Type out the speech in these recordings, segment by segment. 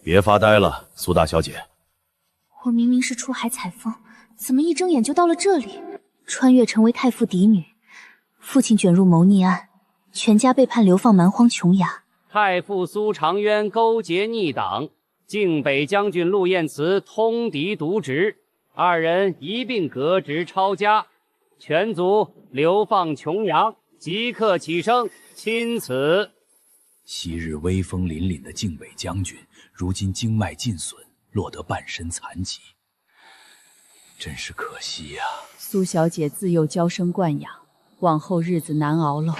别发呆了，苏大小姐。我明明是出海采风，怎么一睁眼就到了这里？穿越成为太傅嫡女，父亲卷入谋逆案，全家被判流放蛮荒琼崖。太傅苏长渊勾结逆党，靖北将军陆彦慈通敌渎职，二人一并革职抄家，全族流放琼崖，即刻起声钦此。昔日威风凛凛的靖北将军，如今经脉尽损，落得半身残疾，真是可惜呀。苏小姐自幼娇生惯养，往后日子难熬喽。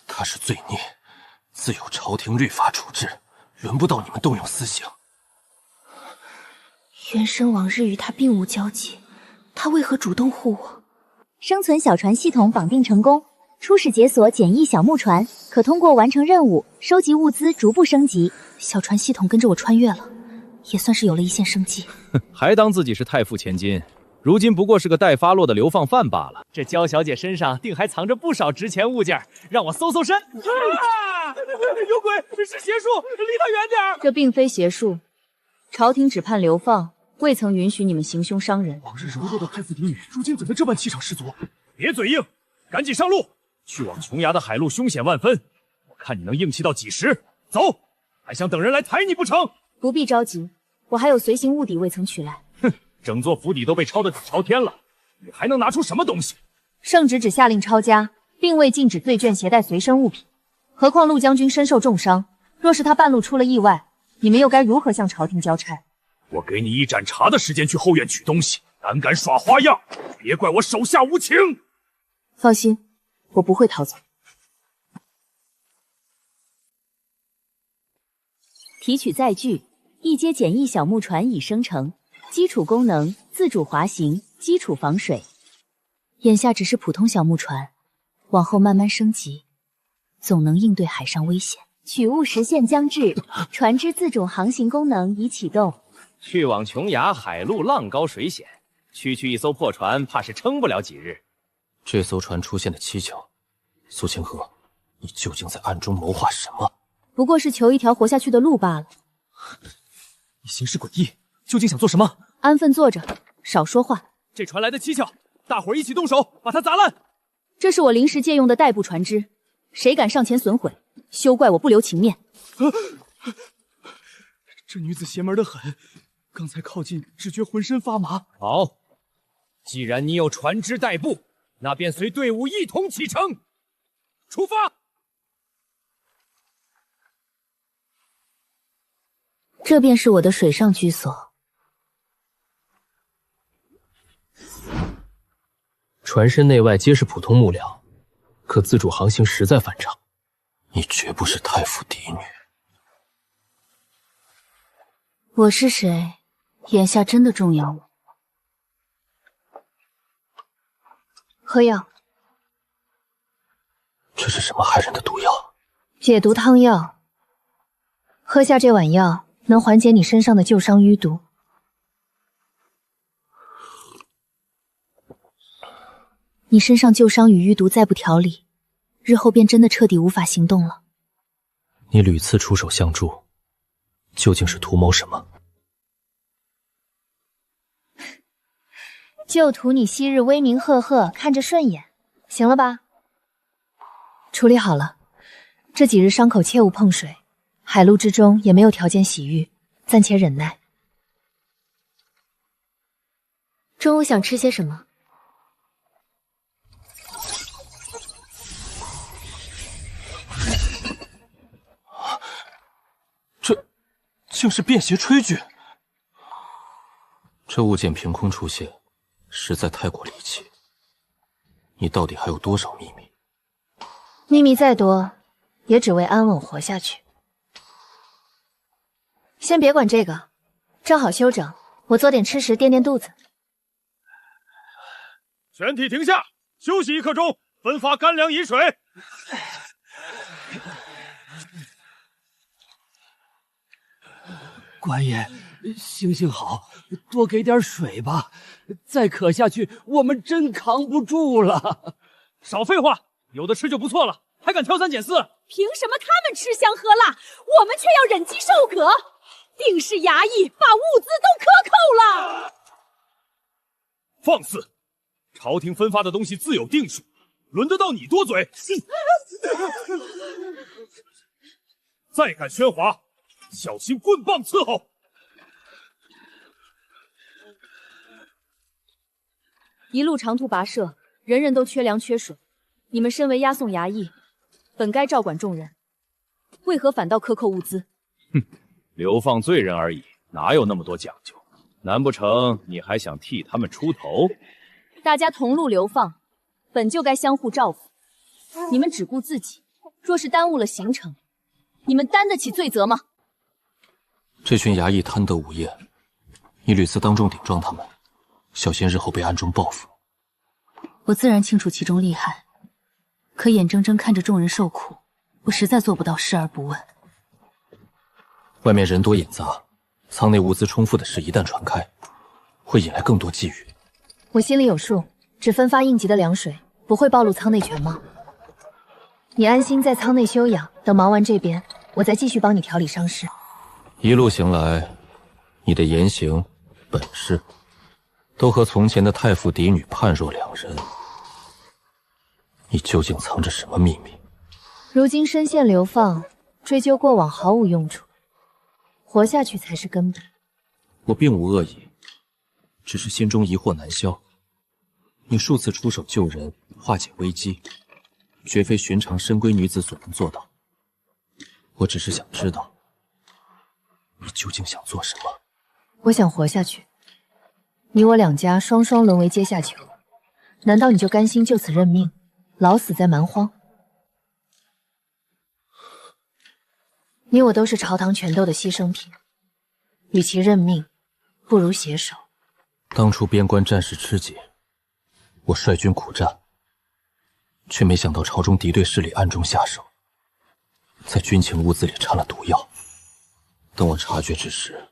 他是罪孽，自有朝廷律法处置，轮不到你们动用私刑。原生往日与他并无交集，他为何主动护我？生存小船系统绑定成功，初始解锁简易小木船，可通过完成任务、收集物资逐步升级。小船系统跟着我穿越了，也算是有了一线生机。还当自己是太傅千金，如今不过是个待发落的流放犯罢了。这娇小姐身上定还藏着不少值钱物件，让我搜搜身。啊！有鬼！是邪术，离他远点！这并非邪术，朝廷只判流放，未曾允许你们行凶伤人。往日柔弱的太傅嫡女，如今怎么这般气场十足？别嘴硬，赶紧上路！去往琼崖的海路凶险万分，我看你能硬气到几时？走！还想等人来抬你不成？不必着急，我还有随行物底未曾取来。哼，整座府邸都被抄得底朝天了，你还能拿出什么东西？圣旨只下令抄家，并未禁止罪眷携带随身物品。何况陆将军身受重伤，若是他半路出了意外，你们又该如何向朝廷交差？我给你一盏茶的时间去后院取东西，胆敢耍花样，别怪我手下无情。放心，我不会逃走。提取载具，一阶简易小木船已生成，基础功能：自主滑行，基础防水。眼下只是普通小木船，往后慢慢升级，总能应对海上危险。取物时限将至，船只自主航行功能已启动。去往琼崖海路浪高水险，区区一艘破船，怕是撑不了几日。这艘船出现的蹊跷，苏清河，你究竟在暗中谋划什么？不过是求一条活下去的路罢了。你行事诡异，究竟想做什么？安分坐着，少说话。这船来的蹊跷，大伙儿一起动手，把它砸烂。这是我临时借用的代步船只，谁敢上前损毁，休怪我不留情面。这女子邪门的很，刚才靠近只觉浑身发麻。好，既然你有船只代步，那便随队伍一同启程，出发。这便是我的水上居所。船身内外皆是普通木料，可自主航行实在反常。你绝不是太傅嫡女。我是谁？眼下真的重要吗？喝药。这是什么害人的毒药？解毒汤药。喝下这碗药，能缓解你身上的旧伤淤毒。你身上旧伤与淤毒再不调理，日后便真的彻底无法行动了。你屡次出手相助，究竟是图谋什么？就图你昔日威名赫赫，看着顺眼，行了吧？处理好了，这几日伤口切勿碰水，海陆之中也没有条件洗浴，暂且忍耐。中午想吃些什么？这竟是便携炊具。这物件凭空出现，实在太过离奇。你到底还有多少秘密？秘密再多，也只为安稳活下去。先别管这个，正好休整，我做点吃食垫垫肚子。全体停下，休息1刻钟，分发干粮饮水。官爷，行行好，多给点水吧，再渴下去，我们真扛不住了。少废话，有的吃就不错了，还敢挑三拣四？凭什么他们吃香喝辣，我们却要忍饥受渴？定是衙役把物资都克扣了。放肆！朝廷分发的东西自有定数，轮得到你多嘴？再敢喧哗，小心棍棒伺候！一路长途跋涉，人人都缺粮缺水。你们身为押送衙役，本该照管众人，为何反倒克扣物资？哼，流放罪人而已，哪有那么多讲究？难不成你还想替他们出头？大家同路流放，本就该相互照顾。你们只顾自己，若是耽误了行程，你们担得起罪责吗？这群衙役贪得无厌，你屡次当众顶撞他们，小心日后被暗中报复。我自然清楚其中利害，可眼睁睁看着众人受苦，我实在做不到视而不问。外面人多眼杂，舱内物资充富的事一旦传开，会引来更多觊觎。我心里有数，只分发应急的粮水，不会暴露舱内全貌。你安心在舱内休养，等忙完这边，我再继续帮你调理伤势。一路行来，你的言行、本事，都和从前的太傅嫡女判若两人。你究竟藏着什么秘密？如今身陷流放，追究过往毫无用处，活下去才是根本。我并无恶意，只是心中疑惑难消。你数次出手救人，化解危机，绝非寻常深闺女子所能做到。我只是想知道，你究竟想做什么？我想活下去。你我两家双双沦为阶下囚，难道你就甘心就此认命，老死在蛮荒？你我都是朝堂权斗的牺牲品，与其认命，不如携手。当初边关战事吃紧，我率军苦战，却没想到朝中敌对势力暗中下手，在军情物资里掺了毒药。等我察觉之时，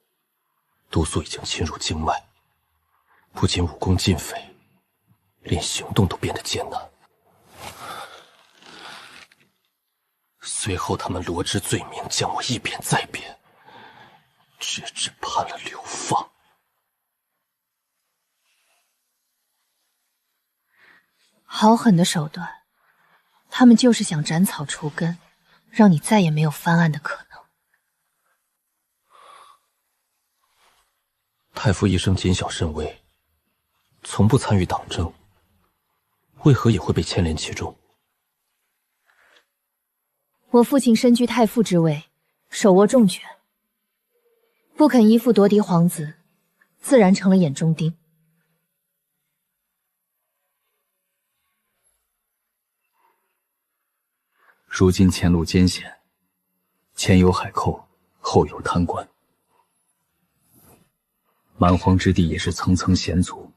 毒素已经侵入经脉，不仅武功尽废，连行动都变得艰难。随后他们罗织罪名，将我一贬再贬，直至判了流放。好狠的手段，他们就是想斩草除根，让你再也没有翻案的可能。太傅一生谨小慎微，从不参与党争，为何也会被牵连其中？我父亲身居太傅之位，手握重权，不肯依附夺嫡皇子，自然成了眼中钉。如今前路艰险，前有海寇，后有贪官，蛮荒之地也是层层险阻，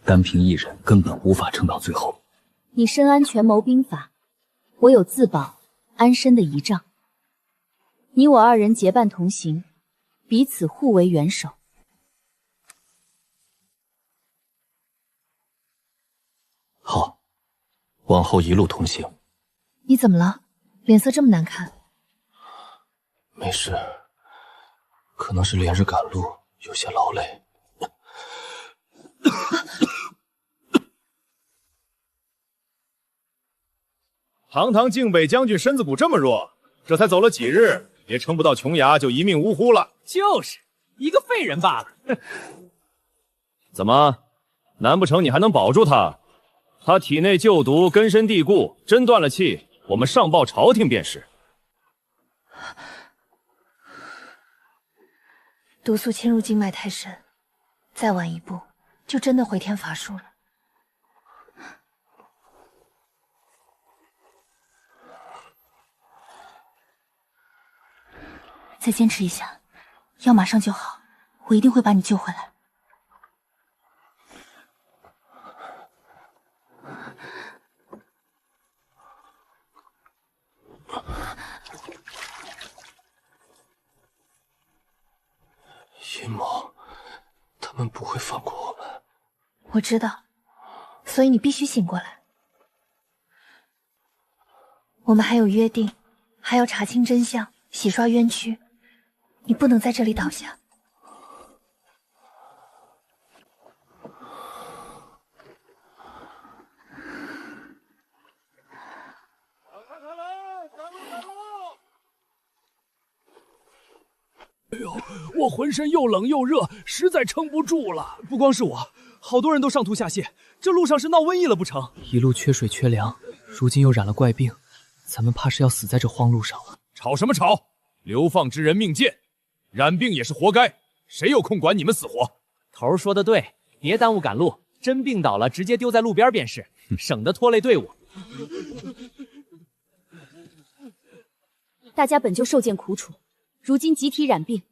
单凭一人根本无法撑到最后。你深谙权谋兵法，我有自保安身的仪仗。你我二人结伴同行，彼此互为援手。好，往后一路同行。你怎么了？脸色这么难看。没事，可能是连日赶路，有些劳累。堂堂靖北将军身子骨这么弱，这才走了几日，也撑不到琼崖就一命呜呼了。就是一个废人罢了。怎么？难不成你还能保住他？他体内旧毒根深蒂固，真断了气，我们上报朝廷便是。毒素侵入经脉太深，再晚一步就真的回天乏术了。再坚持一下，药马上就好，我一定会把你救回来。阴谋，他们不会放过我们。我知道，所以你必须醒过来。我们还有约定，还要查清真相，洗刷冤屈。你不能在这里倒下。哎呦，我浑身又冷又热，实在撑不住了。不光是我，好多人都上吐下泻，这路上是闹瘟疫了不成？一路缺水缺粮，如今又染了怪病，咱们怕是要死在这荒路上了。吵什么吵？流放之人命贱，染病也是活该，谁有空管你们死活？头儿说的对，别耽误赶路，真病倒了直接丢在路边便是，省得拖累队伍。大家本就受尽苦楚，如今集体染病，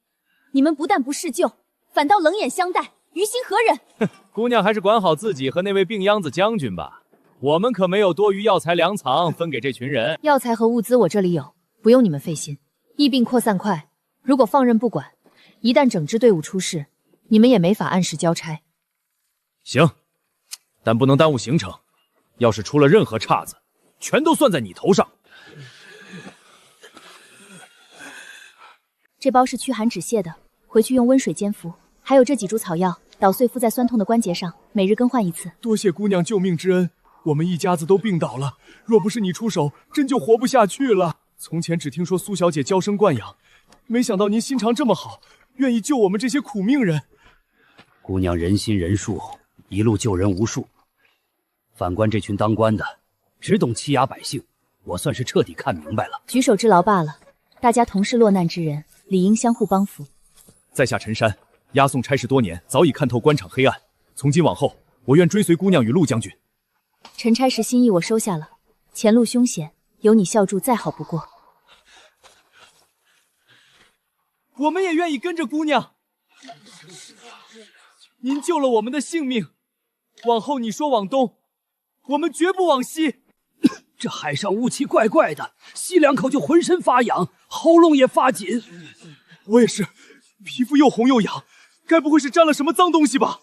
你们不但不施救，反倒冷眼相待，于心何忍？姑娘还是管好自己和那位病秧子将军吧，我们可没有多余药材粮藏分给这群人。药材和物资我这里有，不用你们费心。疫病扩散快，如果放任不管，一旦整支队伍出事，你们也没法按时交差。行，但不能耽误行程，要是出了任何岔子，全都算在你头上。这包是驱寒止泻的，回去用温水煎服。还有这几株草药，捣碎敷在酸痛的关节上，每日更换一次。多谢姑娘救命之恩，我们一家子都病倒了，若不是你出手，真就活不下去了。从前只听说苏小姐娇生惯养，没想到您心肠这么好，愿意救我们这些苦命人。姑娘仁心仁术，一路救人无数。反观这群当官的，只懂欺压百姓，我算是彻底看明白了。举手之劳罢了，大家同是落难之人，理应相互帮扶。在下陈山，押送差事多年，早已看透官场黑暗。从今往后，我愿追随姑娘与陆将军。陈差事心意我收下了，前路凶险，有你孝助再好不过。我们也愿意跟着姑娘。您救了我们的性命，往后你说往东，我们绝不往西。这海上雾气怪怪的，吸两口就浑身发痒，喉咙也发紧。我也是，皮肤又红又痒，该不会是沾了什么脏东西吧？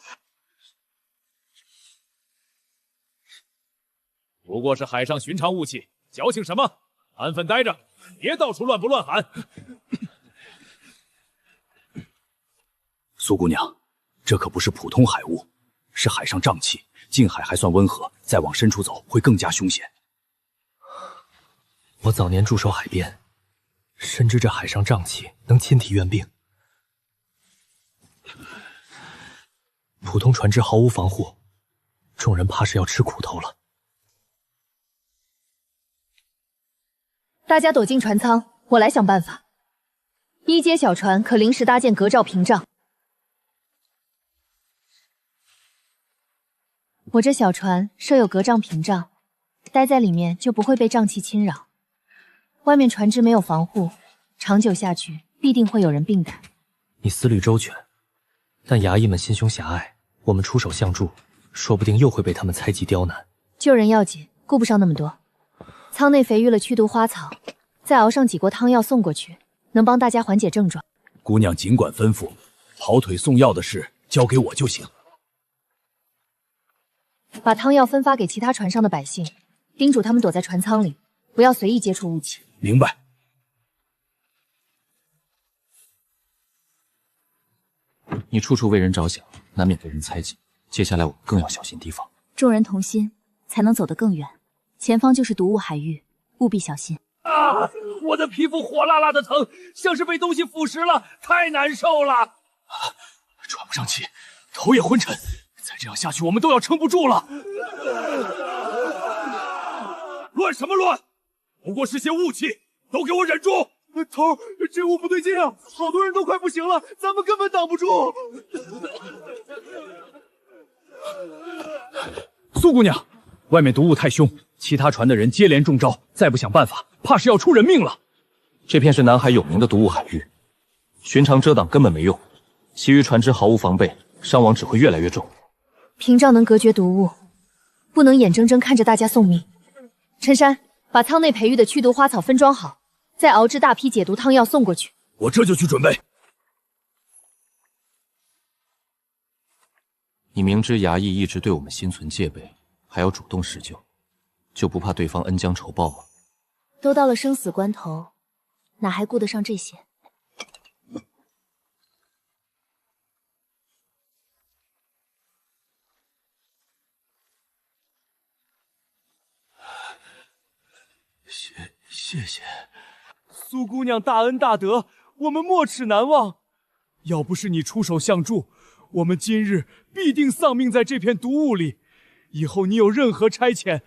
不过是海上寻常雾气，矫情什么？安分待着，别到处乱不乱喊。苏姑娘，这可不是普通海雾，是海上瘴气。近海还算温和，再往深处走会更加凶险。我早年驻守海边，深知这海上瘴气能侵体怨病。普通船只毫无防护，众人怕是要吃苦头了。大家躲进船舱，我来想办法。一阶小船可临时搭建隔罩屏障。我这小船设有隔障屏障，待在里面就不会被瘴气侵扰。外面船只没有防护，长久下去必定会有人病感。你思虑周全，但衙役们心胸狭隘，我们出手相助，说不定又会被他们猜忌刁难。救人要紧，顾不上那么多。舱内肥育了驱毒花草，再熬上几锅汤药送过去，能帮大家缓解症状。姑娘尽管吩咐，跑腿送药的事交给我就行。把汤药分发给其他船上的百姓，叮嘱他们躲在船舱里，不要随意接触雾气。明白。你处处为人着想，难免被人猜忌。接下来我们更要小心提防。众人同心，才能走得更远。前方就是毒雾海域，务必小心。啊！我的皮肤火辣辣的疼，像是被东西腐蚀了，太难受了。喘不上气，头也昏沉，再这样下去，我们都要撑不住了。乱什么乱？不过是些雾气，都给我忍住！头，这雾不对劲啊，好多人都快不行了，咱们根本挡不住。苏姑娘，外面毒雾太凶，其他船的人接连中招，再不想办法，怕是要出人命了。这片是南海有名的毒雾海域，寻常遮挡根本没用，其余船只毫无防备，伤亡只会越来越重。屏障能隔绝毒雾，不能眼睁睁看着大家送命。陈山，把舱内培育的驱毒花草分装好，再熬制大批解毒汤药送过去。我这就去准备。你明知衙役一直对我们心存戒备，还要主动施救，就不怕对方恩将仇报吗？都到了生死关头，哪还顾得上这些？谢谢，苏姑娘大恩大德，我们没齿难忘。要不是你出手相助，我们今日必定丧命在这片毒雾里。以后你有任何差遣，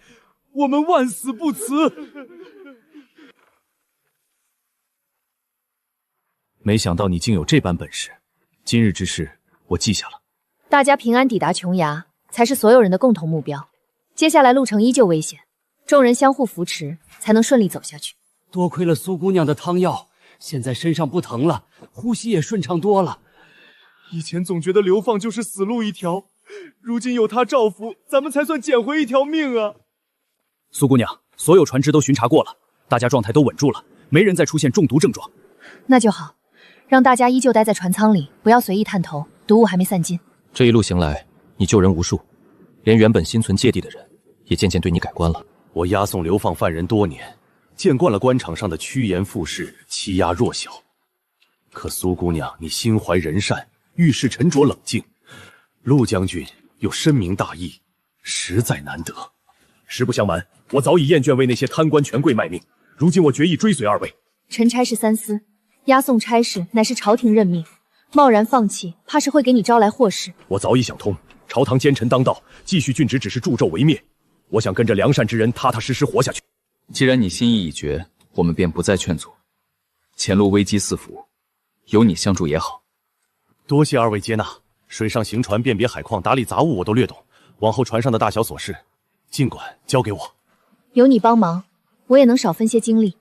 我们万死不辞。没想到你竟有这般本事，今日之事我记下了。大家平安抵达琼崖，才是所有人的共同目标。接下来路程依旧危险，众人相互扶持，才能顺利走下去。多亏了苏姑娘的汤药，现在身上不疼了，呼吸也顺畅多了。以前总觉得流放就是死路一条，如今有他照拂，咱们才算捡回一条命啊！苏姑娘，所有船只都巡查过了，大家状态都稳住了，没人再出现中毒症状。那就好，让大家依旧待在船舱里，不要随意探头，毒雾还没散尽。这一路行来，你救人无数，连原本心存芥蒂的人，也渐渐对你改观了。我押送流放犯人多年，见惯了官场上的趋炎附势、欺压弱小。可苏姑娘，你心怀仁善，遇事沉着冷静，陆将军又深明大义，实在难得。实不相瞒，我早已厌倦为那些贪官权贵卖命，如今我决意追随二位。臣差事三思，押送差事乃是朝廷任命，贸然放弃，怕是会给你招来祸事。我早已想通，朝堂奸臣当道，继续殉职只是助纣为灭。我想跟着良善之人踏踏实实活下去。既然你心意已决，我们便不再劝阻。前路危机四伏，有你相助也好。多谢二位接纳。水上行船、辨别海况、打理杂物我都略懂，往后船上的大小琐事，尽管交给我。有你帮忙，我也能少分些精力。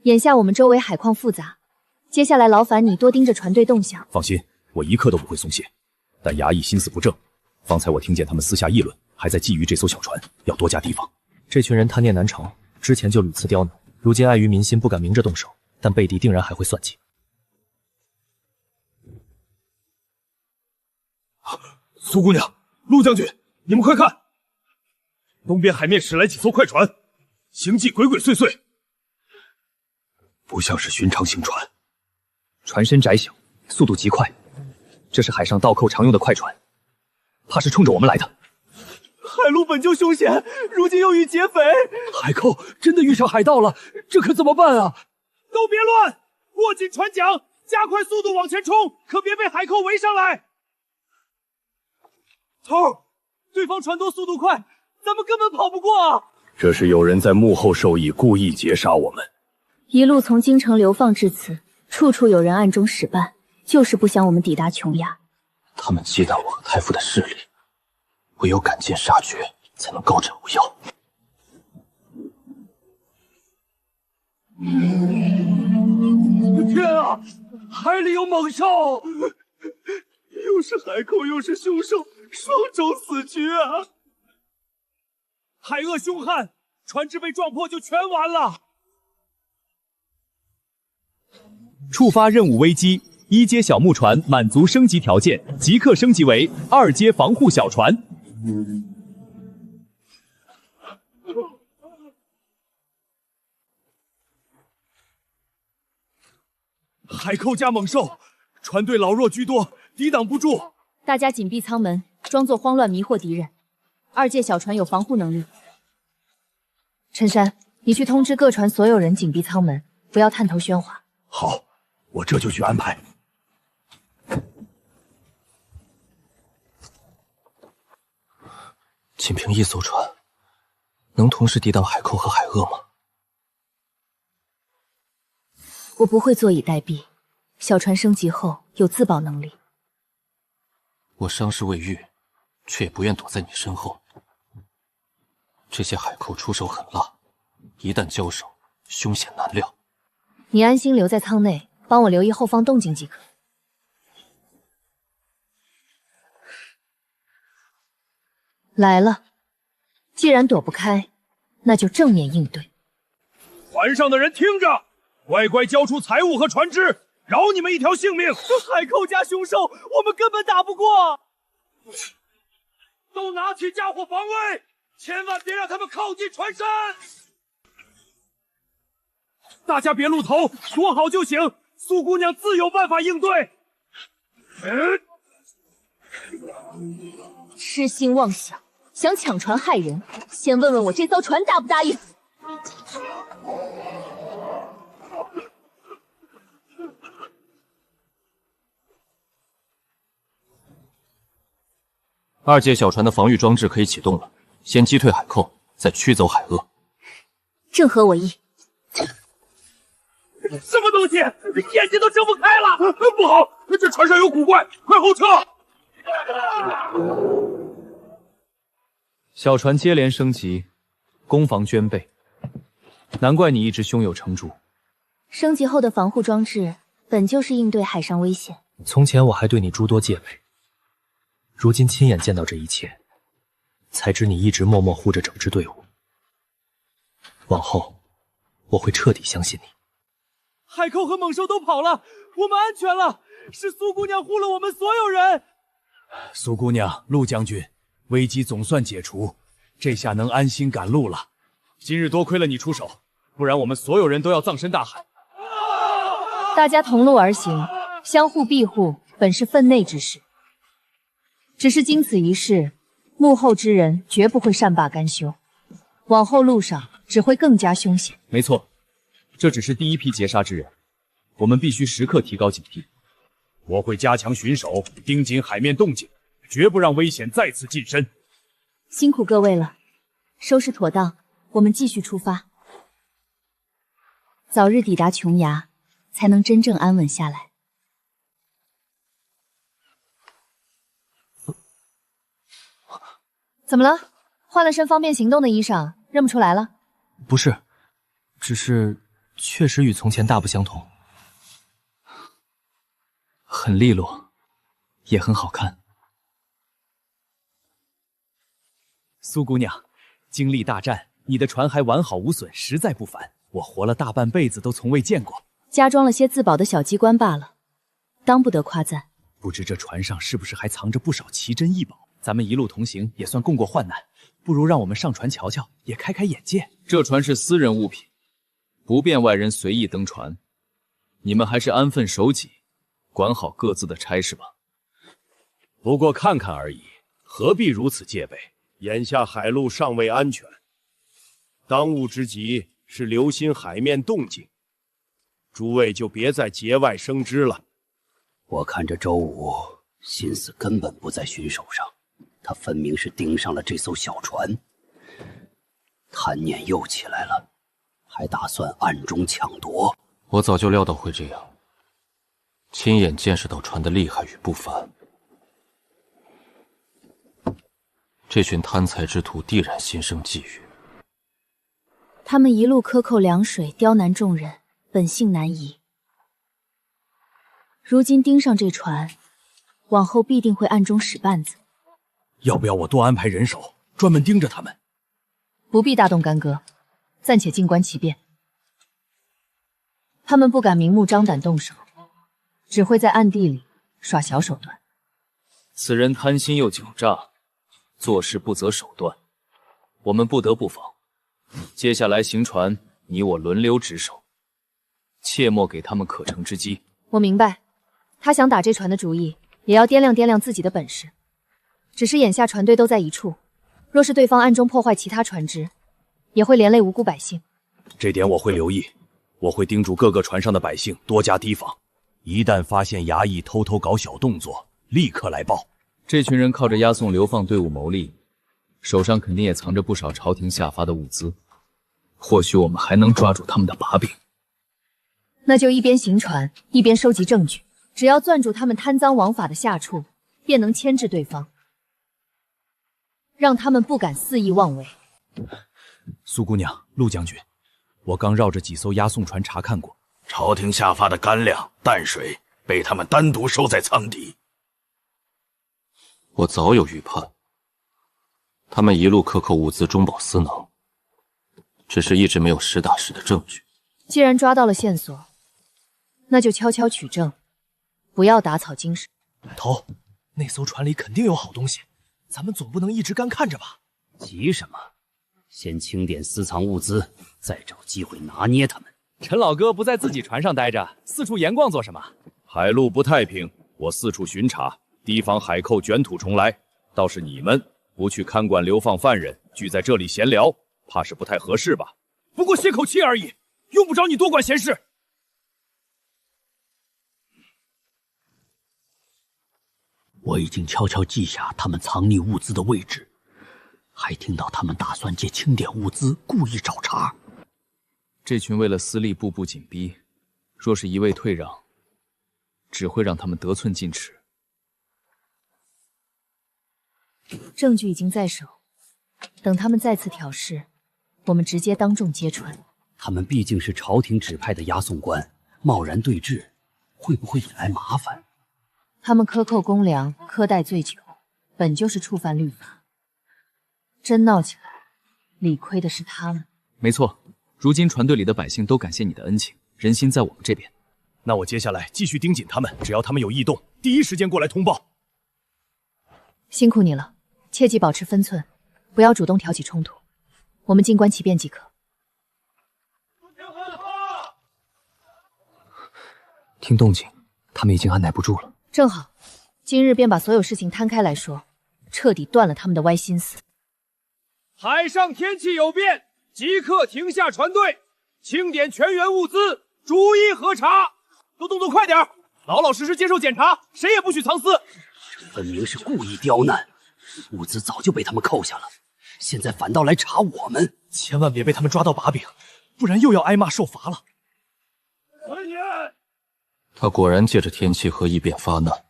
眼下我们周围海况复杂，接下来劳烦你多盯着船队动向。放心，我一刻都不会松懈。但衙役心思不正，方才我听见他们私下议论，还在觊觎这艘小船，要多加提防。这群人贪念难成，之前就屡次刁难，如今碍于民心不敢明着动手，但背地定然还会算计。苏姑娘，陆将军，你们快看，东边海面驶来几艘快船，行迹鬼鬼祟祟，不像是寻常行船，船身窄小，速度极快，这是海上盗寇常用的快船，怕是冲着我们来的。海路本就凶险，如今又遇劫匪，海寇真的遇上海盗了，这可怎么办啊？都别乱，握紧船桨，加快速度往前冲，可别被海寇围上来。头，对方船多速度快，咱们根本跑不过啊！这是有人在幕后授意，故意劫杀我们。一路从京城流放至此，处处有人暗中使绊，就是不想我们抵达琼崖。他们忌惮我和太傅的势力，唯有赶尽杀绝，才能高枕无忧。天啊，海里有猛兽！又是海寇，又是凶兽，双重死局啊！海恶凶悍，船只被撞破就全完了。触发任务危机，1阶小木船满足升级条件，即刻升级为2阶防护小船。海寇加猛兽，船队老弱居多，抵挡不住。大家紧闭舱门，装作慌乱迷惑敌人。2阶小船有防护能力。陈山，你去通知各船所有人紧闭舱门，不要探头喧哗。好，我这就去安排。仅凭一艘船，能同时抵挡海寇和海鳄吗？我不会坐以待毙，小船升级后有自保能力。我伤势未愈，却也不愿躲在你身后。这些海寇出手狠辣，一旦交手，凶险难料。你安心留在舱内，帮我留意后方动静即可。来了，既然躲不开，那就正面应对。船上的人听着，乖乖交出财物和船只，饶你们一条性命。海寇加凶兽，我们根本打不过。都拿起家伙防卫，千万别让他们靠近船身。大家别露头，躲好就行。苏姑娘自有办法应对。痴心妄想，想抢船害人，先问问我这艘船答不答应？2阶小船的防御装置可以启动了，先击退海寇，再驱走海鳄。正合我意。什么东西？眼睛都睁不开了！不好，这船上有古怪，快后撤！小船接连升级，攻防兼备，难怪你一直胸有成竹。升级后的防护装置本就是应对海上危险。从前我还对你诸多戒备，如今亲眼见到这一切，才知你一直默默护着整支队伍。往后，我会彻底相信你。海寇和猛兽都跑了，我们安全了。是苏姑娘护了我们所有人。苏姑娘、陆将军，危机总算解除，这下能安心赶路了。今日多亏了你出手，不然我们所有人都要葬身大海。大家同路而行，相互庇护，本是分内之事。只是经此一事，幕后之人绝不会善罢甘休，往后路上只会更加凶险。没错，这只是第一批劫杀之人，我们必须时刻提高警惕。我会加强巡守，盯紧海面动静，绝不让危险再次近身。辛苦各位了，收拾妥当，我们继续出发，早日抵达琼崖，才能真正安稳下来。怎么了？换了身方便行动的衣裳，认不出来了？不是，只是确实与从前大不相同，很利落，也很好看。苏姑娘，经历大战，你的船还完好无损，实在不凡。我活了大半辈子都从未见过。加装了些自保的小机关罢了，当不得夸赞。不知这船上是不是还藏着不少奇珍异宝？咱们一路同行，也算共过患难。不如让我们上船瞧瞧，也开开眼界。这船是私人物品，不便外人随意登船。你们还是安分守己，管好各自的差事吧。不过看看而已，何必如此戒备？眼下海路尚未安全，当务之急是留心海面动静。诸位就别再节外生枝了。我看这周武心思根本不在巡守上，他分明是盯上了这艘小船，贪念又起来了，还打算暗中抢夺。我早就料到会这样，亲眼见识到船的厉害与不凡。这群贪财之徒必然心生觊觎，他们一路克扣粮水，刁难众人，本性难移。如今盯上这船，往后必定会暗中使绊子。要不要我多安排人手，专门盯着他们？不必大动干戈，暂且静观其变。他们不敢明目张胆动手，只会在暗地里耍小手段。此人贪心又狡诈，做事不择手段，我们不得不防。接下来行船，你我轮流值守，切莫给他们可乘之机。我明白，他想打这船的主意，也要掂量掂量自己的本事。只是眼下船队都在一处，若是对方暗中破坏其他船只，也会连累无辜百姓。这点我会留意，我会叮嘱各个船上的百姓多加提防，一旦发现衙役偷偷搞小动作，立刻来报。这群人靠着押送流放队伍牟利，手上肯定也藏着不少朝廷下发的物资，或许我们还能抓住他们的把柄。那就一边行船，一边收集证据，只要攥住他们贪赃枉法的下处，便能牵制对方，让他们不敢肆意妄为。苏姑娘、陆将军，我刚绕着几艘押送船查看过，朝廷下发的干粮、淡水被他们单独收在舱底。我早有预判，他们一路克扣物资，中饱私囊，只是一直没有实打实的证据。既然抓到了线索，那就悄悄取证，不要打草惊蛇。头，那艘船里肯定有好东西，咱们总不能一直干看着吧？急什么？先清点私藏物资，再找机会拿捏他们。陈老哥不在自己船上待着，四处闲逛做什么？海路不太平，我四处巡查，提防海寇卷土重来。倒是你们不去看管流放犯人，聚在这里闲聊，怕是不太合适吧？不过歇口气而已，用不着你多管闲事。我已经悄悄记下他们藏匿物资的位置，还听到他们打算借清点物资，故意找茬。这群为了私利步步紧逼，若是一味退让，只会让他们得寸进尺。证据已经在手，等他们再次挑事，我们直接当众揭穿。他们毕竟是朝廷指派的押送官，贸然对峙，会不会引来麻烦？他们克扣公粮，苛待罪酒，本就是触犯律法。真闹起来，理亏的是他们。没错，如今船队里的百姓都感谢你的恩情，人心在我们这边。那我接下来继续盯紧他们，只要他们有异动，第一时间过来通报。辛苦你了，切记保持分寸，不要主动挑起冲突，我们静观其变即可。听动静，他们已经按耐不住了。正好，今日便把所有事情摊开来说，彻底断了他们的歪心思。海上天气有变，即刻停下船队，清点全员物资，逐一核查。都动作快点，老老实实接受检查，谁也不许藏私。这分明是故意刁难，物资早就被他们扣下了，现在反倒来查我们，千万别被他们抓到把柄，不然又要挨骂受罚了。他果然借着天气和异变发难，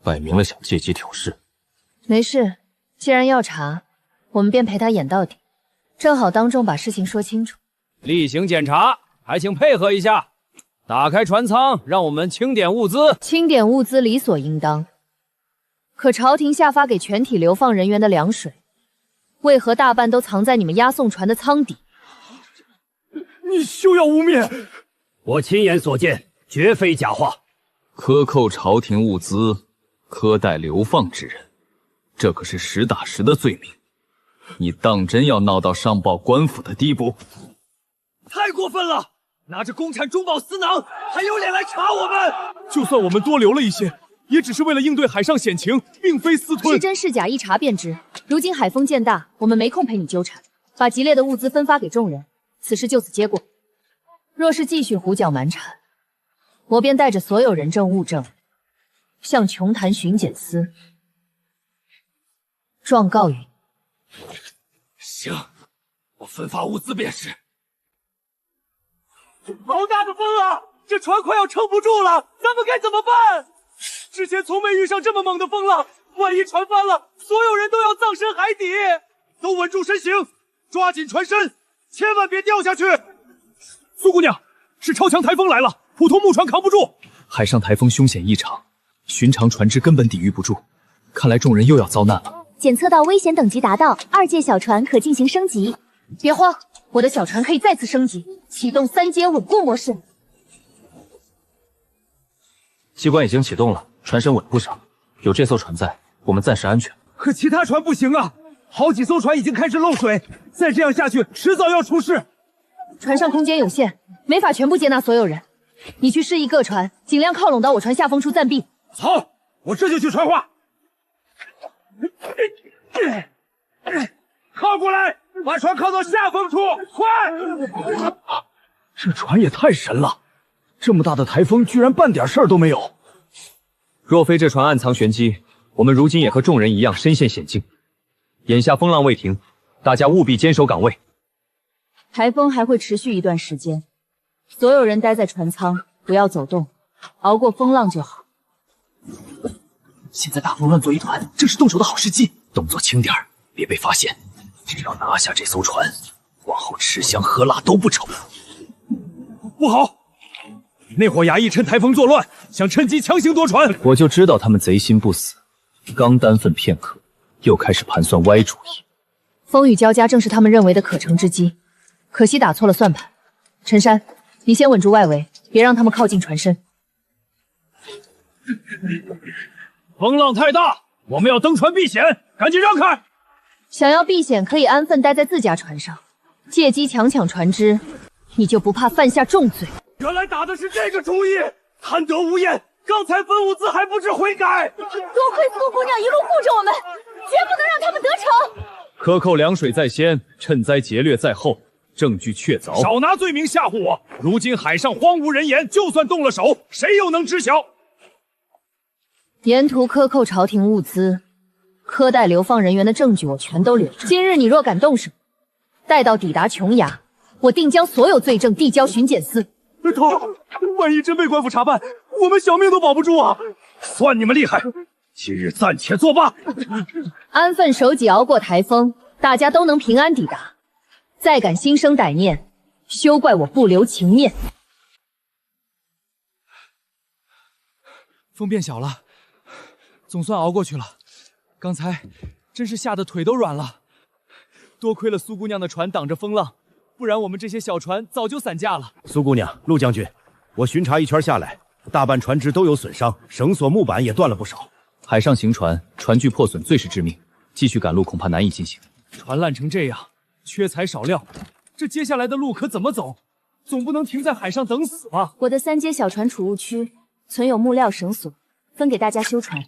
摆明了想借机挑事。没事，既然要查，我们便陪他演到底，正好当众把事情说清楚。例行检查，还请配合一下，打开船舱，让我们清点物资。清点物资理所应当，可朝廷下发给全体流放人员的粮水，为何大半都藏在你们押送船的舱底？你休要污蔑！我亲眼所见，绝非假话。克扣朝廷物资，苛待流放之人，这可是实打实的罪名。你当真要闹到上报官府的地步？太过分了！拿着公产中饱私囊，还有脸来查我们？就算我们多留了一些，也只是为了应对海上险情，并非私吞。是真是假，一查便知。如今海风渐大，我们没空陪你纠缠，把激烈的物资分发给众人，此事就此结果。若是继续胡搅蛮缠，我便带着所有人证物证，向琼潭巡检司状告于。行，我分发物资便是。好大的风啊！这船快要撑不住了，咱们该怎么办？之前从没遇上这么猛的风浪，万一船翻了，所有人都要葬身海底。都稳住身形，抓紧船身，千万别掉下去。苏姑娘，是超强台风来了，普通木船扛不住。海上台风凶险异常，寻常船只根本抵御不住，看来众人又要遭难了。检测到危险等级达到，2阶小船可进行升级。别慌，我的小船可以再次升级，启动3阶稳固模式。机关已经启动了，船身稳不少，有这艘船在，我们暂时安全。可其他船不行啊，好几艘船已经开始漏水，再这样下去，迟早要出事。船上空间有限，没法全部接纳所有人。你去示意各船尽量靠拢到我船下风处暂避。好，我这就去传话。靠过来，把船靠到下风处，快！这船也太神了，这么大的台风居然半点事儿都没有。若非这船暗藏玄机，我们如今也和众人一样身陷险境。眼下风浪未停，大家务必坚守岗位。台风还会持续一段时间，所有人待在船舱，不要走动，熬过风浪就好。现在大风乱作一团，正是动手的好时机。动作轻点儿，别被发现。只要拿下这艘船，往后吃香喝辣都不愁。不好，那伙衙役趁台风作乱，想趁机强行夺船。我就知道他们贼心不死，刚单奋片刻，又开始盘算歪主意。风雨交加，正是他们认为的可乘之机，可惜打错了算盘。陈山，你先稳住外围，别让他们靠近船身。风浪太大，我们要登船避险，赶紧让开！想要避险，可以安分待在自家船上，借机强抢船只，你就不怕犯下重罪？原来打的是这个主意，贪得无厌，刚才分物资还不知悔改。多亏苏姑娘一路护着我们，绝不能让他们得逞。克扣凉水在先，趁灾劫掠在后，证据确凿。少拿罪名吓唬我！如今海上荒无人烟，就算动了手，谁又能知晓？沿途克扣朝廷物资、苛待流放人员的证据我全都留着。今日你若敢动手，待到抵达琼崖，我定将所有罪证递交巡检司。头，万一真被官府查办，我们小命都保不住啊！算你们厉害，今日暂且作罢。安分守己，熬过台风，大家都能平安抵达。再敢心生歹念，休怪我不留情面。风变小了，总算熬过去了。刚才真是吓得腿都软了，多亏了苏姑娘的船挡着风浪，不然我们这些小船早就散架了。苏姑娘、陆将军，我巡查一圈下来，大半船只都有损伤，绳索、木板也断了不少。海上行船，船具破损最是致命，继续赶路恐怕难以进行。船烂成这样，缺材少料，这接下来的路可怎么走？总不能停在海上等死吧？我的3阶小船储物区存有木料、绳索，分给大家修船。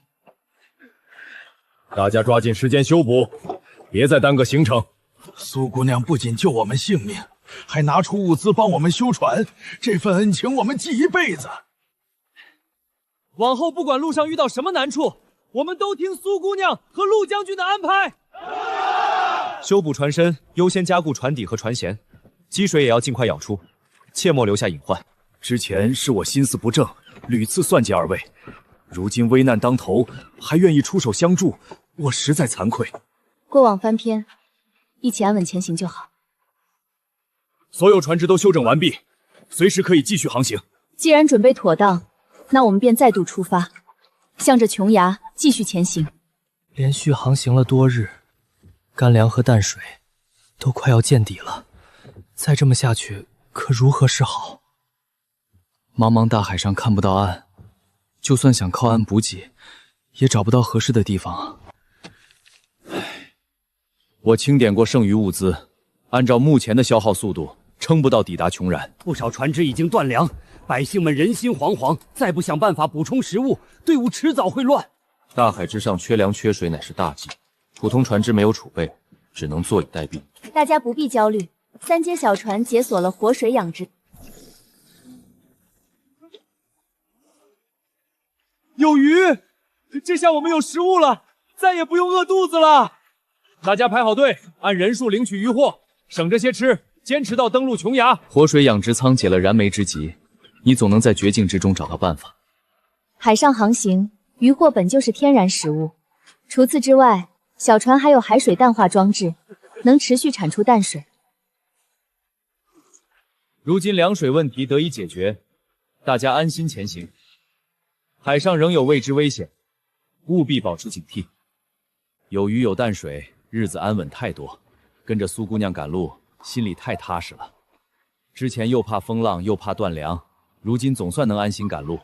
大家抓紧时间修补，别再耽搁行程。苏姑娘不仅救我们性命，还拿出物资帮我们修船，这份恩情我们记一辈子。往后不管路上遇到什么难处，我们都听苏姑娘和陆将军的安排。修补船身，优先加固船底和船舷，积水也要尽快舀出，切莫留下隐患。之前是我心思不正，屡次算计二位，如今危难当头，还愿意出手相助，我实在惭愧。过往翻篇，一起安稳前行就好。所有船只都修整完毕，随时可以继续航行。既然准备妥当，那我们便再度出发，向着琼崖继续前行。连续航行了多日，干粮和淡水都快要见底了，再这么下去，可如何是好？茫茫大海上看不到岸，就算想靠岸补给，也找不到合适的地方啊。我清点过剩余物资，按照目前的消耗速度，撑不到抵达琼然。不少船只已经断粮，百姓们人心惶惶，再不想办法补充食物，队伍迟早会乱。大海之上缺粮缺水乃是大忌，普通船只没有储备，只能坐以待毙。大家不必焦虑，3阶小船解锁了活水养殖。有鱼，这下我们有食物了，再也不用饿肚子了。大家排好队，按人数领取渔获，省着些吃，坚持到登陆琼崖。活水养殖舱解了燃眉之急，你总能在绝境之中找到办法。海上航行，渔获本就是天然食物，除此之外，小船还有海水淡化装置，能持续产出淡水。如今粮水问题得以解决，大家安心前行。海上仍有未知危险，务必保持警惕。有鱼有淡水，日子安稳太多。跟着苏姑娘赶路，心里太踏实了。之前又怕风浪，又怕断粮，如今总算能安心赶路，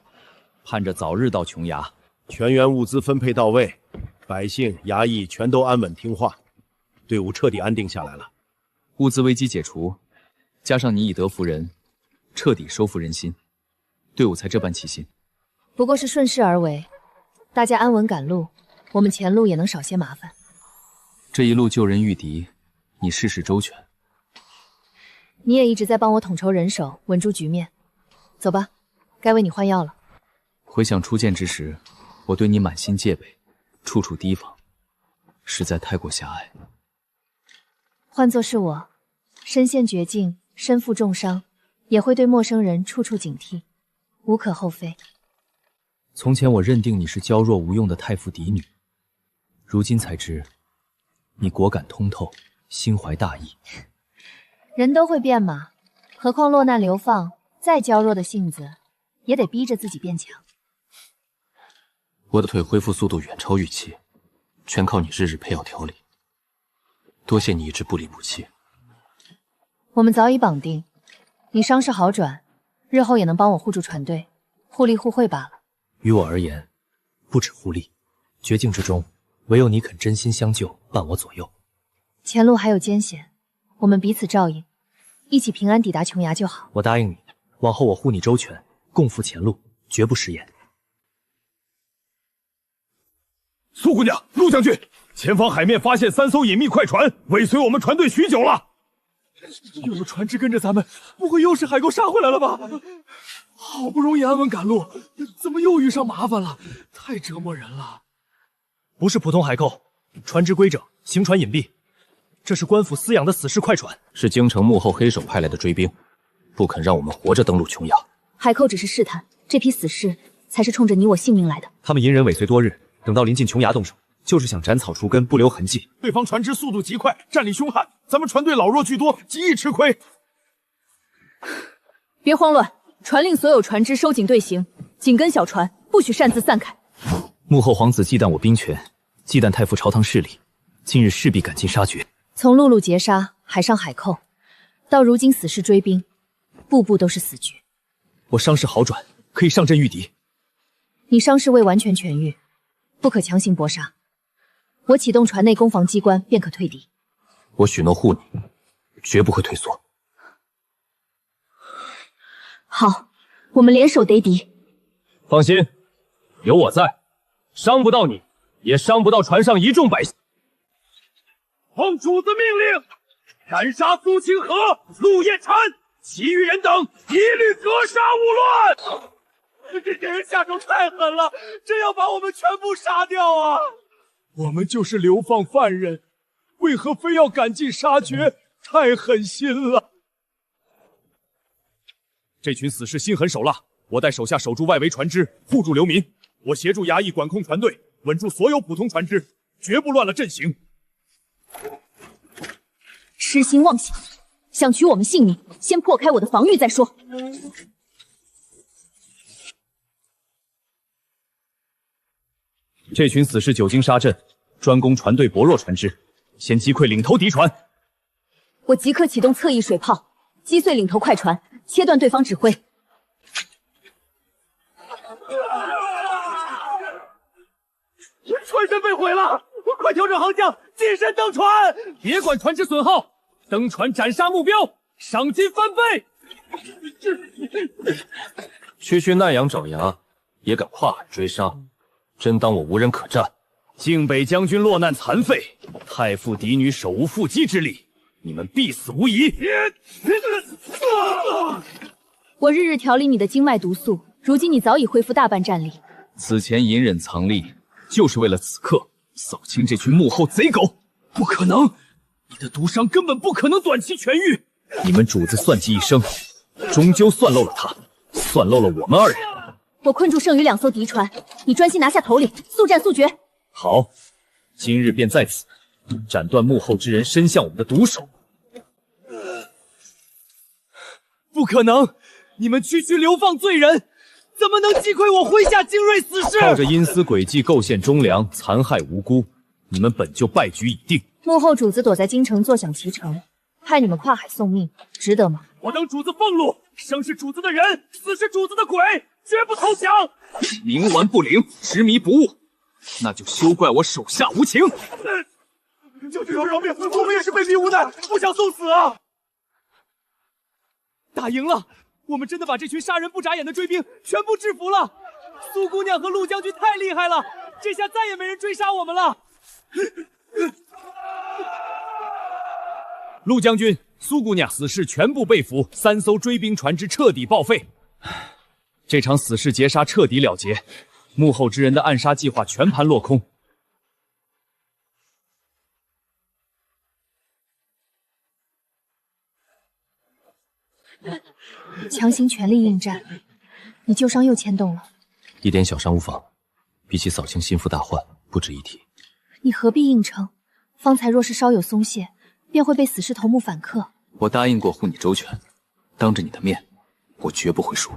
盼着早日到琼崖。全员物资分配到位，百姓衙役全都安稳听话，队伍彻底安定下来了。物资危机解除，加上你以德服人，彻底收复人心，队伍才这般齐心。不过是顺势而为，大家安稳赶路，我们前路也能少些麻烦。这一路救人御敌，你事事周全。你也一直在帮我统筹人手，稳住局面。走吧，该为你换药了。回想初见之时，我对你满心戒备，处处提防，实在太过狭隘。换作是我，身陷绝境，身负重伤，也会对陌生人处处警惕，无可厚非。从前我认定你是娇弱无用的太傅嫡女，如今才知你果敢通透，心怀大义。人都会变嘛，何况落难流放，再娇弱的性子，也得逼着自己变强。我的腿恢复速度远超预期，全靠你日日配药调理。多谢你一直不离不弃。我们早已绑定，你伤势好转，日后也能帮我护住船队，互利互惠罢了。于我而言，不止互利，绝境之中，唯有你肯真心相救，伴我左右。前路还有艰险，我们彼此照应。一起平安抵达琼崖就好。我答应你，往后我护你周全，共赴前路，绝不食言。苏姑娘，陆将军，前方海面发现3艘隐秘快船，尾随我们船队许久了。有船只跟着咱们，不会又是海寇杀回来了吧？好不容易安稳赶路，怎么又遇上麻烦了？太折磨人了。不是普通海寇，船只规整，行船隐蔽。这是官府饲养的死士快船，是京城幕后黑手派来的追兵，不肯让我们活着登陆琼崖。海寇只是试探，这批死士才是冲着你我性命来的。他们隐忍尾随多日，等到临近琼崖动手，就是想斩草除根，不留痕迹。对方船只速度极快，战力凶悍，咱们船队老弱巨多，极易吃亏。别慌乱，传令所有船只收紧队形，紧跟小船，不许擅自散开。幕后皇子忌惮我兵权，忌惮太傅朝堂势力，今日势必赶尽杀绝。从陆路截杀，海上海寇，到如今死士追兵，步步都是死局。我伤势好转，可以上阵御敌。你伤势未完全痊愈，不可强行搏杀。我启动船内攻防机关，便可退敌。我许诺护你，绝不会退缩。好，我们联手逮敌。放心，有我在，伤不到你，也伤不到船上一众百姓。奉主子命令，斩杀苏清河、陆彦婵，其余人等一律格杀勿论。这人下手太狠了，真要把我们全部杀掉啊！我们就是流放犯人，为何非要赶尽杀绝？太狠心了！这群死士心狠手辣，我带手下守住外围船只，护住流民。我协助衙役管控船队，稳住所有普通船只，绝不乱了阵型。痴心妄想，想取我们性命，先破开我的防御再说。这群死士久经沙阵，专攻船队薄弱船只，先击溃领头敌船。我即刻启动侧翼水炮，击碎领头快船，切断对方指挥。船身被毁了，快调整航向，近身登船！别管船只损耗，登船斩杀目标，赏金翻倍！区区奈阳爪牙，也敢跨海追杀，真当我无人可战？靖北将军落难残废，太傅嫡女手无缚鸡之力，你们必死无疑！我日日调理你的经脉毒素，如今你早已恢复大半战力。此前隐忍藏匿，就是为了此刻扫清这群幕后贼狗。不可能，你的毒伤根本不可能短期痊愈。你们主子算计一生，终究算漏了他，算漏了我们二人。我困住剩余2艘敌船，你专心拿下头领，速战速决。好，今日便在此斩断幕后之人伸向我们的毒手。不可能，你们区区流放罪人，怎么能击溃我麾下精锐死士？靠着阴私诡计构陷忠良，残害无辜，你们本就败局已定。幕后主子躲在京城坐享其成，害你们跨海送命，值得吗？我等主子俸禄，生是主子的人，死是主子的鬼，绝不投降。冥顽不灵，执迷不悟，那就休怪我手下无情。将军饶命，我们也是被逼无奈，不想送死啊！打赢了，我们真的把这群杀人不眨眼的追兵全部制服了。苏姑娘和陆将军太厉害了，这下再也没人追杀我们了。陆将军、苏姑娘死士全部被俘，3艘追兵船只彻底报废。这场死士劫杀彻底了结，幕后之人的暗杀计划全盘落空。强行全力应战，你旧伤又牵动了。一点小伤无妨，比起扫清心腹大患，不值一提。你何必硬撑？方才若是稍有松懈，便会被死士头目反克。我答应过护你周全，当着你的面，我绝不会输。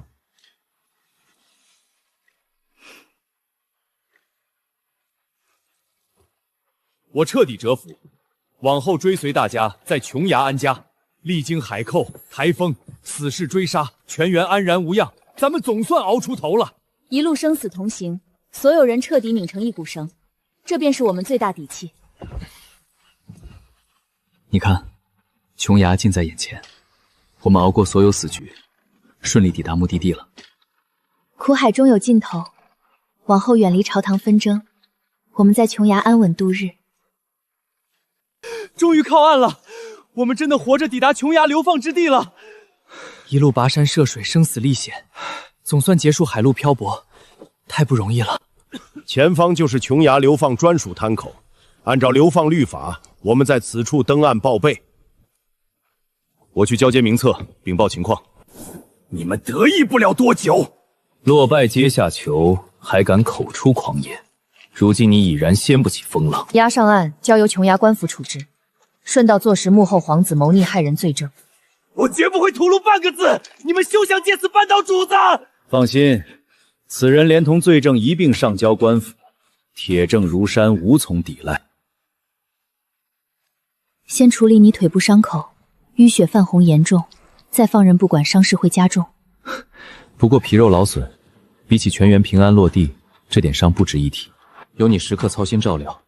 我彻底折服，往后追随大家在琼崖安家，历经海寇、台风、死士追杀，全员安然无恙，咱们总算熬出头了。一路生死同行，所有人彻底拧成一股绳，这便是我们最大底气。你看，琼崖近在眼前，我们熬过所有死局，顺利抵达目的地了。苦海终有尽头，往后远离朝堂纷争，我们在琼崖安稳度日。终于靠岸了，我们真的活着抵达琼崖流放之地了。一路跋山涉水，生死历险，总算结束海陆漂泊，太不容易了。前方就是琼崖流放专属滩口，按照流放律法，我们在此处登岸报备。我去交接名册，禀报情况。你们得意不了多久。落败阶下囚，还敢口出狂言，如今你已然掀不起风浪。押上案，交由琼崖官府处置，顺道坐实幕后皇子谋逆害人罪证。我绝不会吐露半个字，你们休想借此扳倒主子！放心，此人连同罪证一并上交官府，铁证如山，无从抵赖。先处理你腿部伤口，淤血泛红严重，再放任不管，伤势会加重。不过皮肉劳损，比起全员平安落地，这点伤不值一提。有你时刻操心照料，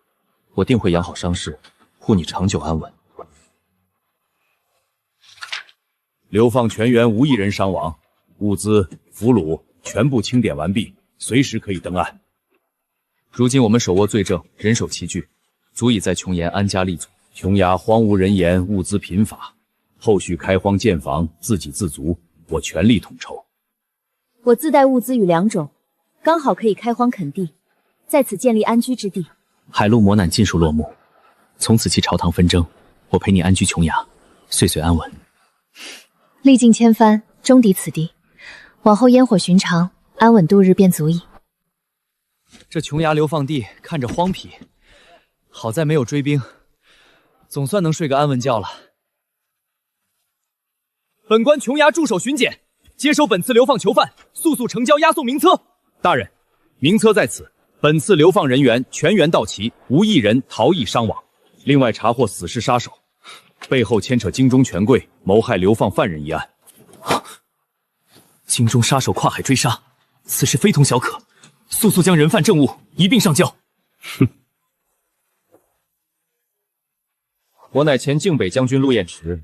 我定会养好伤势，护你长久安稳。流放全员无一人伤亡，物资、俘虏全部清点完毕，随时可以登岸。如今我们手握罪证，人手齐聚，足以在琼岩安家立足。琼崖荒无人烟，物资贫乏，后续开荒建房，自给自足，我全力统筹。我自带物资与良种，刚好可以开荒垦地，在此建立安居之地。海陆磨难尽数落幕，从此弃朝堂纷争，我陪你安居琼崖，岁岁安稳。历尽千帆，终抵此地，往后烟火寻常，安稳度日便足矣。这琼崖流放地看着荒僻，好在没有追兵，总算能睡个安稳觉了。本官琼崖驻守巡检，接收本次流放囚犯，速速呈交押送名册。大人，名册在此。本次流放人员全员到齐，无一人逃逸伤亡。另外查获死士杀手，背后牵扯京中权贵谋害流放犯人一案。京中杀手跨海追杀，此事非同小可，速速将人犯证物一并上交。哼。我乃前靖北将军陆彦池，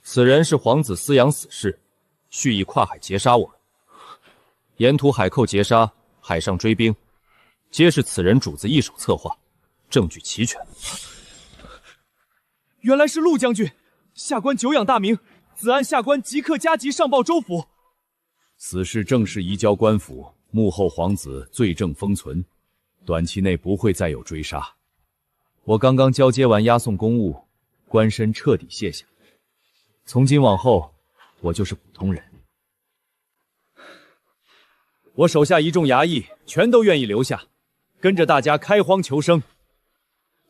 此人是皇子思阳死士，蓄意跨海劫杀我们，沿途海寇劫杀，海上追兵，皆是此人主子一手策划，证据齐全。原来是陆将军，下官久仰大名，此案下官即刻加急上报州府。此事正式移交官府，幕后皇子罪证封存，短期内不会再有追杀。我刚刚交接完押送公务，官身彻底卸下。从今往后，我就是普通人。我手下一众衙役全都愿意留下，跟着大家开荒求生。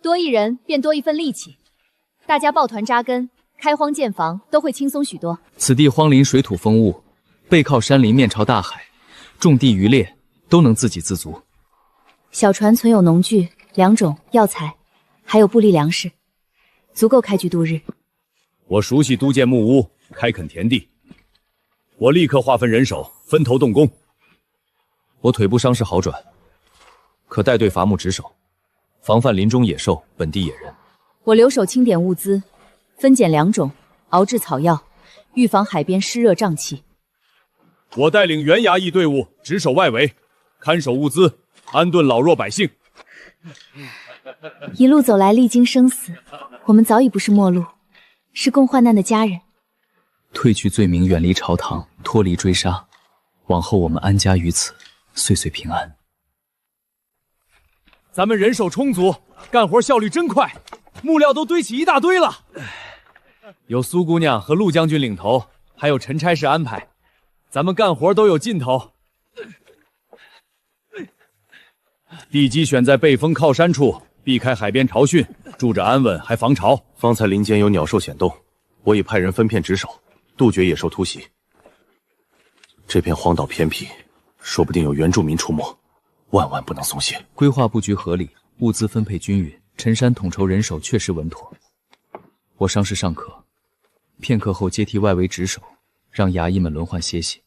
多一人便多一份力气，大家抱团扎根，开荒建房都会轻松许多。此地荒林，水土丰沃，背靠山林，面朝大海，种地渔猎都能自给自足。小船存有农具、良种、药材，还有部力粮食，足够开居度日。我熟悉督建木屋、开垦田地，我立刻划分人手，分头动工。我腿部伤势好转，可带队伐木值守，防范林中野兽、本地野人。我留守清点物资，分拣良种，熬制草药，预防海边湿热瘴气。我带领原衙役队伍值守外围，看守物资，安顿老弱百姓。一路走来，历经生死，我们早已不是陌路，是共患难的家人。褪去罪名，远离朝堂，脱离追杀，往后我们安家于此，岁岁平安。咱们人手充足，干活效率真快，木料都堆起一大堆了。有苏姑娘和陆将军领头，还有陈差事安排，咱们干活都有劲头。地基选在背风靠山处，避开海边潮汛，住着安稳还防潮。方才林间有鸟兽显动，我已派人分片值守，杜绝野兽突袭。这片荒岛偏僻，说不定有原住民出没，万万不能松懈。规划布局合理，物资分配均匀，陈山统筹人手确实稳妥。我伤势尚可，片刻后接替外围值守，让衙役们轮换歇息。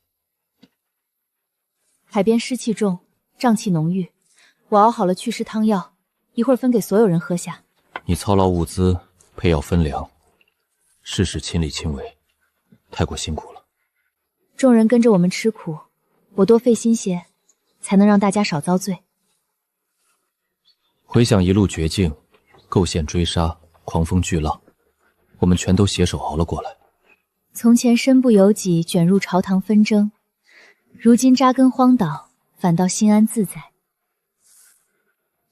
海边湿气重，瘴气浓郁，我熬好了祛湿汤药，一会儿分给所有人喝下。你操劳物资，配药分粮，事事亲力亲为，太过辛苦了。众人跟着我们吃苦，我多费心些，才能让大家少遭罪。回想一路绝境，构陷追杀，狂风巨浪，我们全都携手熬了过来。从前身不由己，卷入朝堂纷争，如今扎根荒岛，反倒心安自在。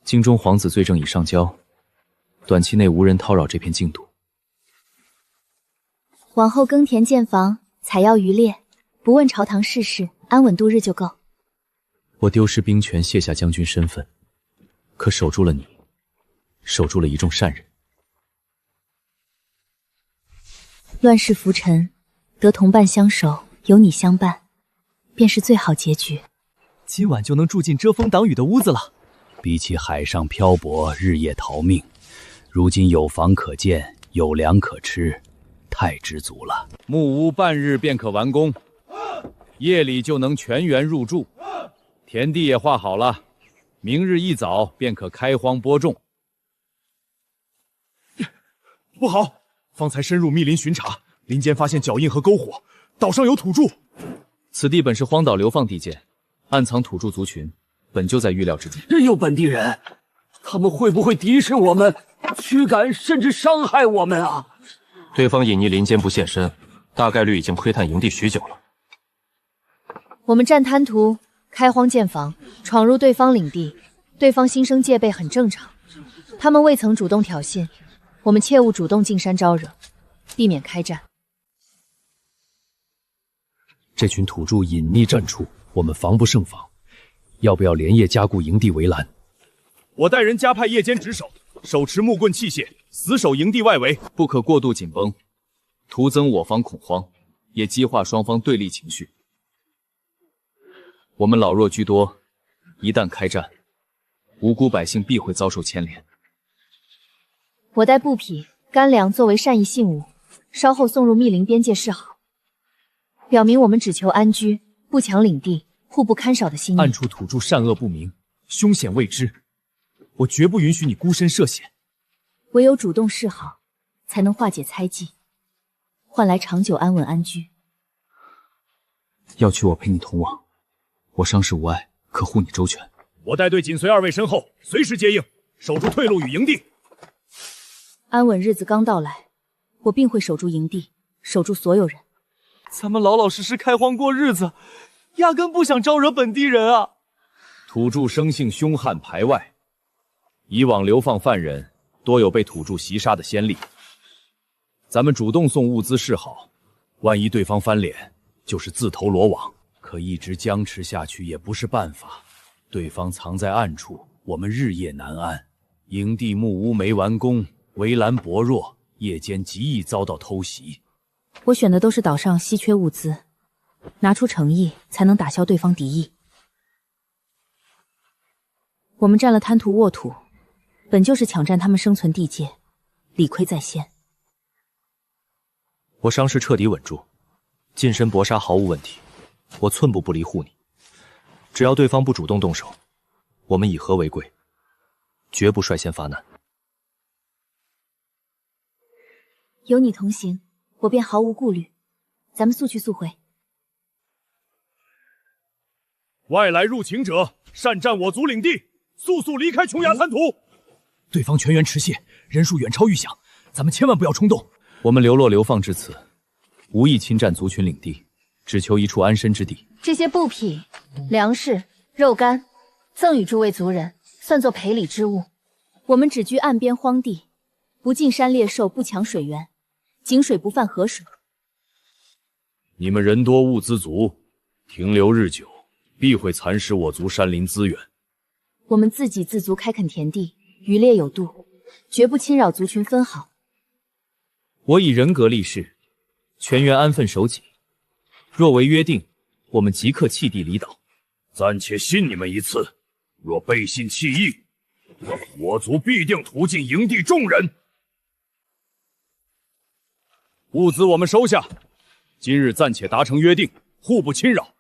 京中皇子罪证已上交，短期内无人叨扰这片净土。往后耕田建房，采药渔猎，不问朝堂世事，安稳度日就够。我丢失兵权，卸下将军身份，可守住了你，守住了一众善人。乱世浮沉，得同伴相守，有你相伴，便是最好结局。今晚就能住进遮风挡雨的屋子了。比起海上漂泊，日夜逃命，如今有房可建，有粮可吃，太知足了。木屋半日便可完工，夜里就能全员入住。田地也画好了，明日一早便可开荒播种。不好！方才深入密林巡查，林间发现脚印和篝火，岛上有土著。此地本是荒岛流放地界，暗藏土著族群，本就在预料之中。真有本地人，他们会不会敌视我们，驱赶甚至伤害我们啊？对方隐匿林间不现身，大概率已经窥探营地许久了。我们占滩涂，开荒建房，闯入对方领地，对方心生戒备很正常。他们未曾主动挑衅，我们切勿主动进山招惹，避免开战。这群土著隐匿战处，我们防不胜防。要不要连夜加固营地围栏？我带人加派夜间值守，手持木棍器械，死守营地外围，不可过度紧绷，徒增我方恐慌，也激化双方对立情绪。我们老弱居多，一旦开战，无辜百姓必会遭受牵连。我带布匹、干粮作为善意信物，稍后送入密林边界示好，表明我们只求安居，不抢领地，互不干扰的心意。暗处土著善恶不明，凶险未知，我绝不允许你孤身涉险。唯有主动示好，才能化解猜忌，换来长久安稳安居。要娶我陪你同往，我伤势无碍，可护你周全。我带队紧随二位身后，随时接应，守住退路与营地。安稳日子刚到来，我定会守住营地，守住所有人。咱们老老实实开荒过日子，压根不想招惹本地人啊！土著生性凶悍排外，以往流放犯人多有被土著袭杀的先例。咱们主动送物资示好，万一对方翻脸，就是自投罗网。可一直僵持下去也不是办法，对方藏在暗处，我们日夜难安。营地木屋没完工，围栏薄弱，夜间极易遭到偷袭。我选的都是岛上稀缺物资，拿出诚意才能打消对方敌意。我们占了滩涂沃土，本就是抢占他们生存地界，理亏在先。我伤势彻底稳住，近身搏杀毫无问题，我寸步不离护你。只要对方不主动动手，我们以和为贵，绝不率先发难。有你同行，我便毫无顾虑。咱们速去速回。外来入侵者擅占我族领地，速速离开琼崖滩涂。对方全员持械，人数远超预想，咱们千万不要冲动。我们流落流放至此，无意侵占族群领地，只求一处安身之地。这些布匹、粮食、肉干，赠与诸位族人，算作赔礼之物。我们只居岸边荒地，不进山猎兽，不抢水源，井水不犯河水。你们人多物资足，停留日久，必会蚕食我族山林资源。我们自给自足，开垦田地，渔猎有度，绝不侵扰族群分毫。我以人格立誓，全员安分守己。若违约定，我们即刻弃地离岛。暂且信你们一次，若背信弃义，我族必定屠尽营地众人。物资我们收下，今日暂且达成约定，互不侵扰。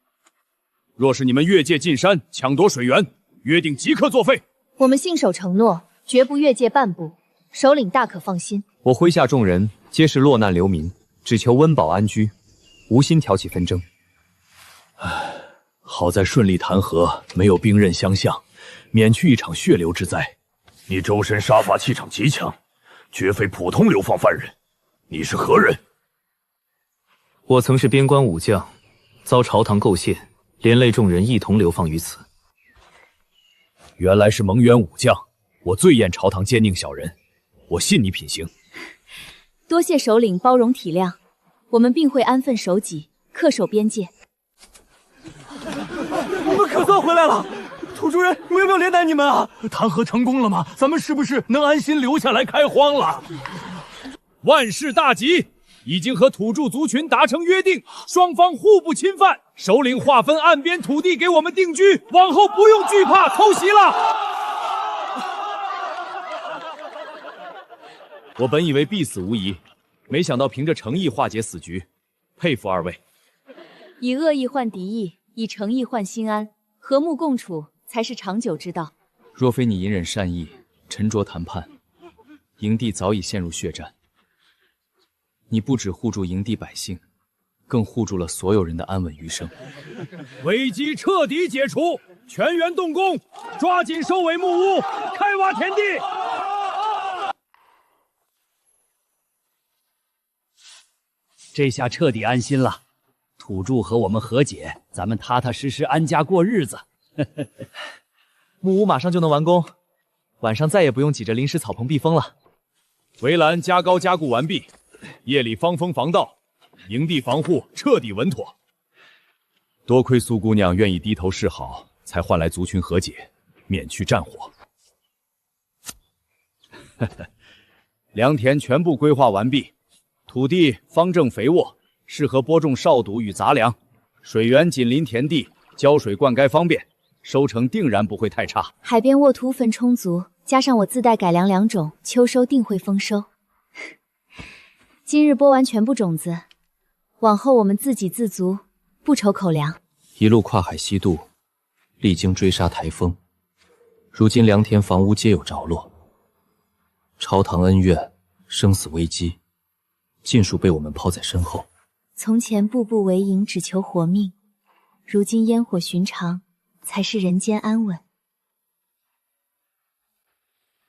若是你们越界进山抢夺水源，约定即刻作废。我们信守承诺，绝不越界半步，首领大可放心。我麾下众人皆是落难流民，只求温饱安居，无心挑起纷争。好在顺利谈和，没有兵刃相向，免去一场血流之灾。你周身杀伐气场极强，绝非普通流放犯人。你是何人？我曾是边关武将，遭朝堂构陷，连累众人一同流放于此。原来是蒙冤武将，我最厌朝堂奸佞小人，我信你品行。多谢首领包容体谅，我们定会安分守己，恪守边界。我们可算回来了，土主人，我有没有连带你们啊？谈和成功了吗？咱们是不是能安心留下来开荒了？万事大吉，已经和土著族群达成约定，双方互不侵犯。首领划分岸边土地给我们定居，往后不用惧怕偷袭了。我本以为必死无疑，没想到凭着诚意化解死局，佩服二位。以恶意换敌意，以诚意换心安，和睦共处才是长久之道。若非你隐忍善意，沉着谈判，营地早已陷入血战。你不只护住营地百姓，更护住了所有人的安稳余生。危机彻底解除，全员动工，抓紧收尾木屋，开挖田地。这下彻底安心了，土著和我们和解，咱们踏踏实实安家过日子。木屋马上就能完工，晚上再也不用挤着临时草棚避风了。围栏加高加固完毕，夜里防风防盗，营地防护彻底稳妥。多亏苏姑娘愿意低头示好，才换来族群和解，免去战火。良田全部规划完毕，土地方正肥沃，适合播种少笃与杂粮。水源紧邻田地，浇水灌溉方便，收成定然不会太差。海边沃土粉充足，加上我自带改良良种，秋收定会丰收。今日播完全部种子，往后我们自给自足，不愁口粮。一路跨海西渡，历经追杀台风，如今良田房屋皆有着落。朝堂恩怨、生死危机，尽数被我们抛在身后。从前步步为营，只求活命，如今烟火寻常，才是人间安稳。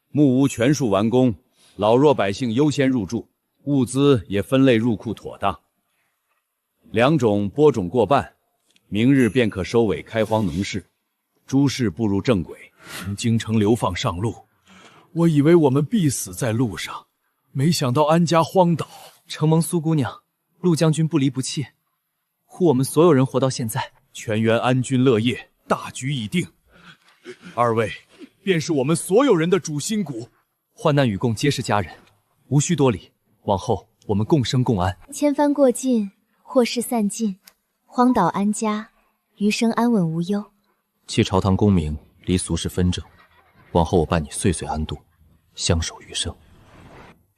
木屋全数完工，老弱百姓优先入住，物资也分类入库妥当。良种播种过半，明日便可收尾开荒农事，诸事步入正轨。从京城流放上路，我以为我们必死在路上，没想到安家荒岛。承蒙苏姑娘、陆将军不离不弃，护我们所有人活到现在，全员安居乐业，大局已定。二位便是我们所有人的主心骨，患难与共皆是家人，无需多礼。往后我们共生共安。千帆过尽，祸事散尽，荒岛安家，余生安稳无忧。弃朝堂功名，离俗世纷争，往后我伴你岁岁安度，相守余生。